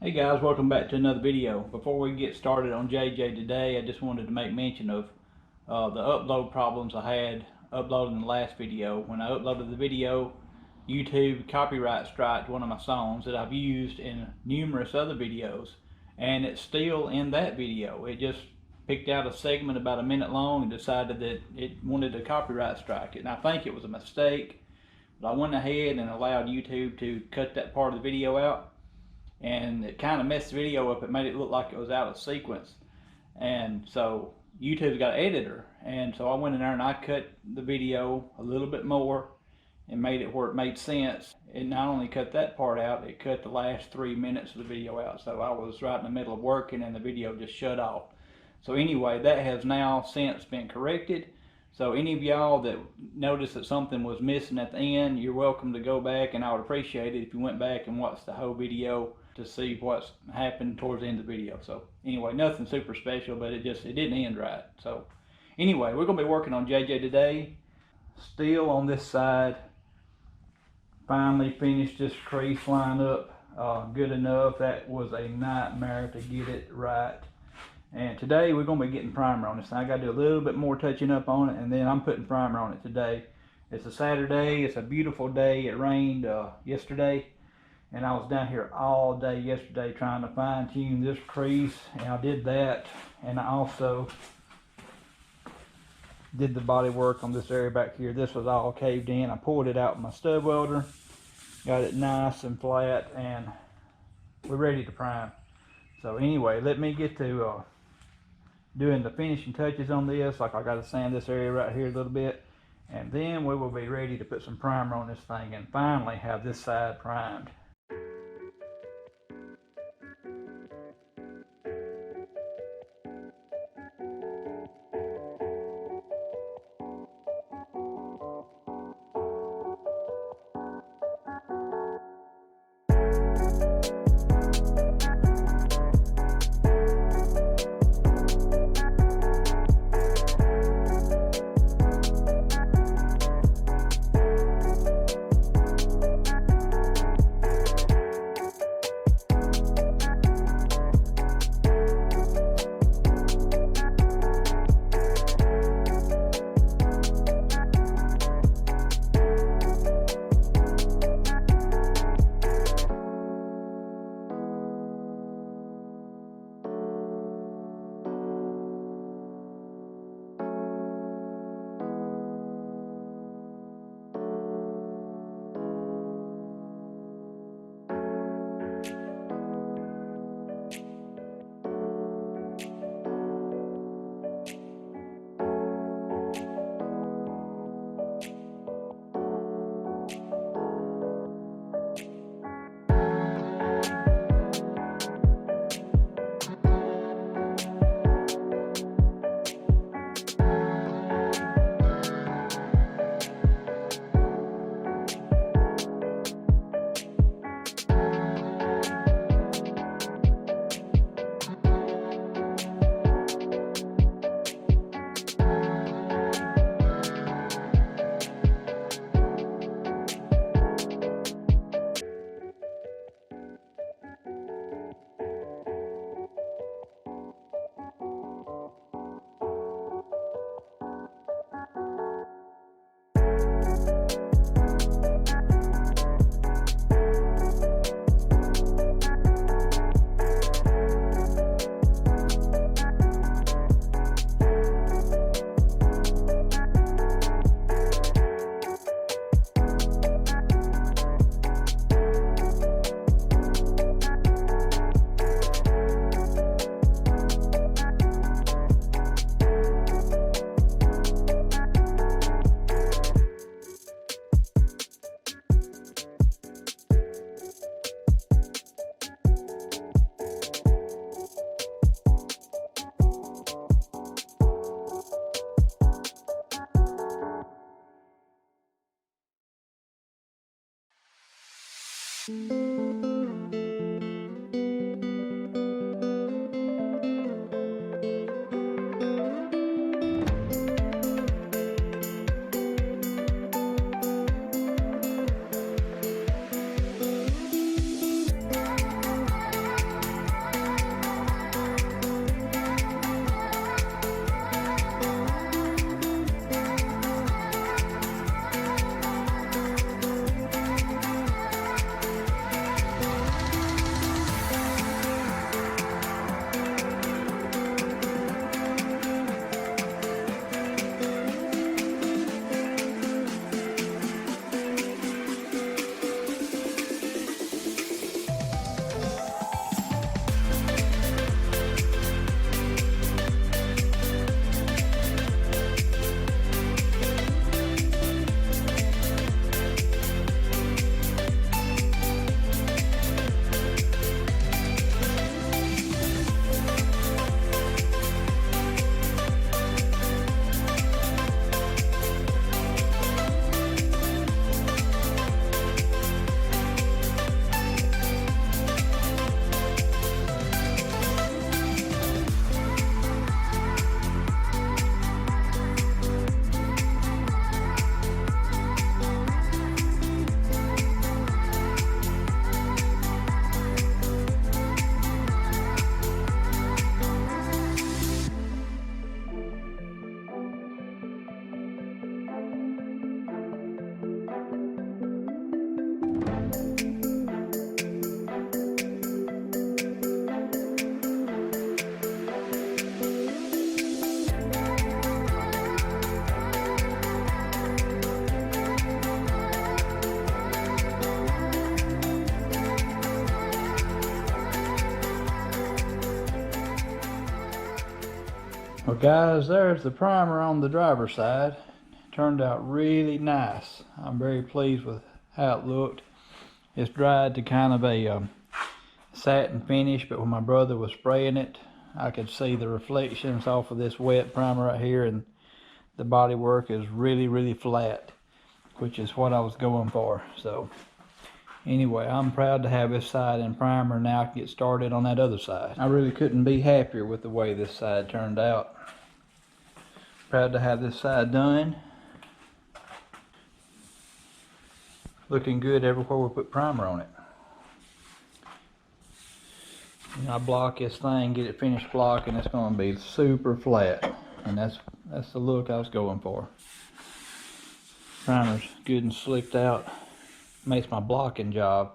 Hey guys, welcome back to another video. Before we get started on JJ today, I just wanted to make mention of the upload problems I had uploading the last video. When I uploaded the video, YouTube copyright striked one of my songs that I've used in numerous other videos, and it's still in that video. It just picked out a segment about a minute long and decided that it wanted to copyright strike it. And I think it was a mistake, but I went ahead and allowed YouTube to cut that part of the video out, and it kind of messed the video up. It made it look like it was out of sequence, and so YouTube's got an editor, and so I went in there and I cut the video a little bit more and made it where it made sense. It not only cut that part out, it cut the last 3 minutes of the video out. So I was right in the middle of working and the video just shut off. So anyway, that has now since been corrected. So any of y'all that noticed that something was missing at the end, you're welcome to go back, and I would appreciate it if you went back and watched the whole video to see what's happened towards the end of the video. So anyway, nothing super special, but it didn't end right. So anyway, we're gonna be working on JJ today. Still on this side. Finally finished this crease line up good enough. That was a nightmare to get it right. And today we're gonna be getting primer on this. I gotta do a little bit more touching up on it, and then I'm putting primer on it today. It's a Saturday, it's a beautiful day. It rained yesterday, and I was down here all day yesterday trying to fine tune this crease, and I did that. And I also did the body work on this area back here. This was all caved in. I pulled it out with my stud welder, got it nice and flat, and we're ready to prime. So anyway, let me get to doing the finishing touches on this. Like, I got to sand this area right here a little bit, and then we will be ready to put some primer on this thing and finally have this side primed. Well guys, there's the primer on the driver's side. Turned out really nice. I'm very pleased with how it looked. It's dried to kind of a satin finish, but when my brother was spraying it, I could see the reflections off of this wet primer right here, and the body work is really flat, which is what I was going for. So anyway, I'm proud to have this side in primer. Now I can get started on that other side. I really couldn't be happier with the way this side turned out. Proud to have this side done. Looking good everywhere we put primer on it. And I block this thing, get it finished block, and it's going to be super flat. And that's the look I was going for. Primer's good and slicked out. Makes my blocking job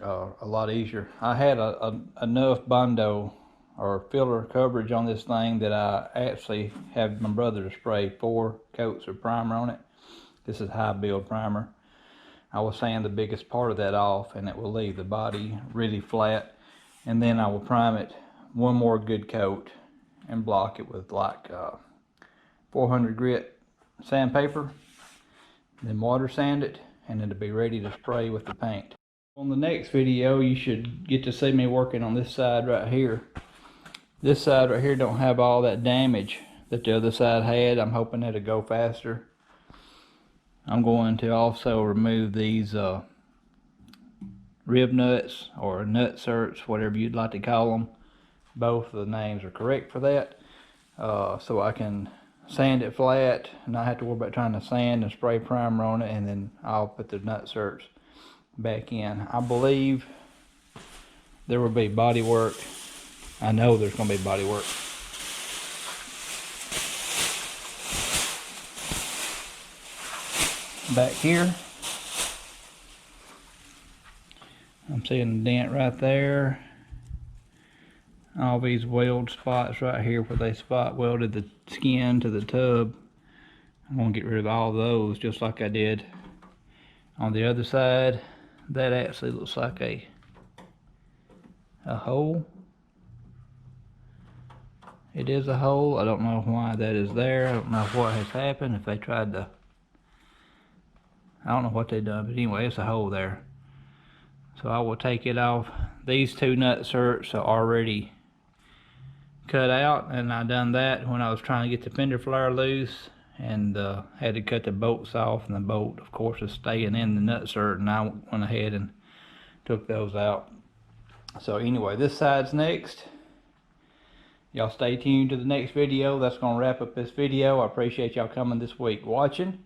a lot easier. I had enough Bondo or filler coverage on this thing that I actually have my brother to spray 4 coats of primer on it. This is high build primer. I will sand the biggest part of that off, and it will leave the body really flat. And then I will prime it one more good coat and block it with like 400 grit sandpaper. Then water sand it, and it'll be ready to spray with the paint. On the next video, you should get to see me working on this side right here. This side right here don't have all that damage that the other side had. I'm hoping it'll go faster. I'm going to also remove these rib nuts or nut certs, whatever you'd like to call them. Both of the names are correct for that. So I can sand it flat and not have to worry about trying to sand and spray primer on it, and then I'll put the nut certs back in. I believe there will be body work. I know there's going to be body work. Back here, I'm seeing a dent right there. All these weld spots right here where they spot welded the skin to the tub. I'm going to get rid of all those just like I did on the other side. That actually looks like a hole. It is a hole. I don't know why that is there. I don't know what has happened. If they tried to, I don't know what they done, but anyway, it's a hole there. So I will take it off. These 2 nut certs are already cut out, and I done that when I was trying to get the fender flare loose, and had to cut the bolts off, and the bolt of course is staying in the nut cert, and I went ahead and took those out. So anyway, this side's next. Y'all stay tuned to the next video. That's going to wrap up this video. I appreciate y'all coming this week watching,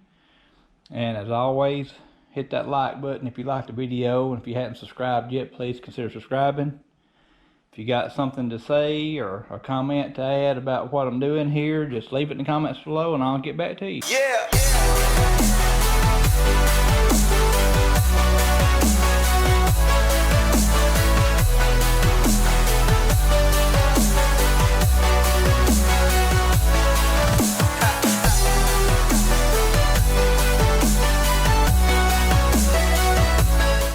and as always, hit that like button if you liked the video, and if you hadn't subscribed yet, please consider subscribing. If you got something to say or a comment to add about what I'm doing here, just leave it in the comments below and I'll get back to you. Yeah.